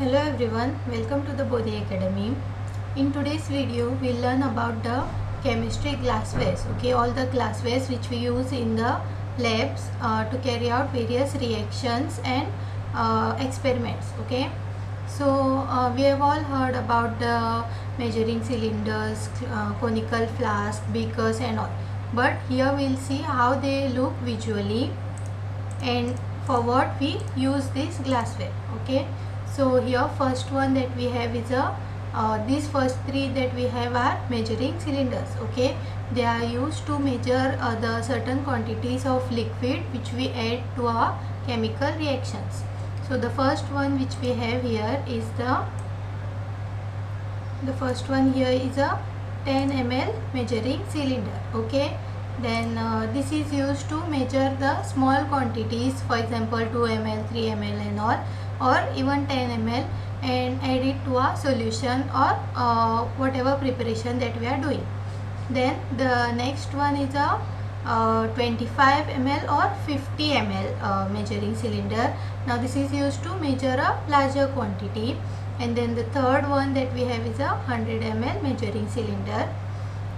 Hello everyone, welcome to the Bodhi Academy. In today's video, we'll learn about the chemistry glasswares. Okay, all the glasswares which we use in the labs to carry out various reactions and experiments. Okay, so we have all heard about the measuring cylinders, conical flasks, beakers and all. But here we'll see how they look visually and for what we use this glassware. Okay, so here first one that we have is these first three that we have are measuring cylinders. Okay, they are used to measure the certain quantities of liquid which we add to our chemical reactions. So the first one which we have here is the first one here is a 10 ml measuring cylinder. Okay, then this is used to measure the small quantities, for example 2 ml, 3 ml and all, or even 10 ml, and add it to a solution or whatever preparation that we are doing. Then the next one is a 25 ml or 50 ml measuring cylinder. Now this is used to measure a larger quantity. And then the third one that we have is a 100 ml measuring cylinder.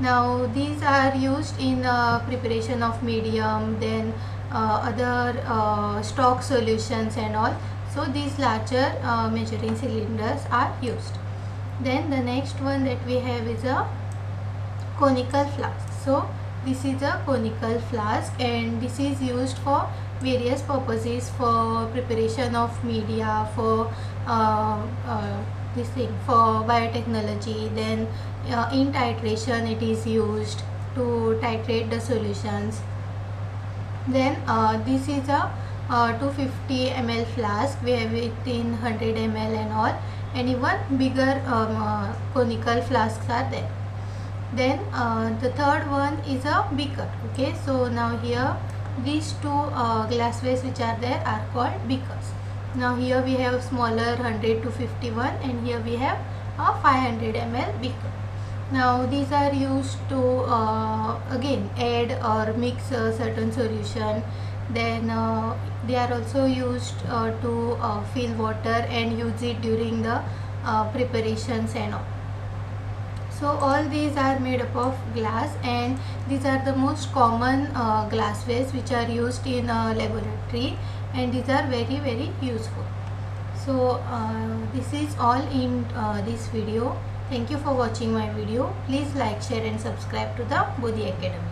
Now these are used in preparation of medium, then other stock solutions and all. So these larger measuring cylinders are used. Then the next one that we have is a conical flask. So this is a conical flask and this is used for various purposes, for preparation of media, for for biotechnology. Then in titration it is used to titrate the solutions. Then this is a 250 ml flask. We have it in 100 ml and all, and even bigger conical flasks are there. Then the third one is a beaker. Okay, so now here these two glasswares which are there are called beakers. Now here we have smaller 100 to 51 and here we have a 500 ml beaker. Now these are used to again add or mix a certain solution. Then they are also used to fill water and use it during the preparations and all. So all these are made up of glass, and these are the most common glasswares which are used in laboratory, and these are very useful. So this is all in this video. Thank you for watching my video. Please like, share and subscribe to the Bodhi Academy.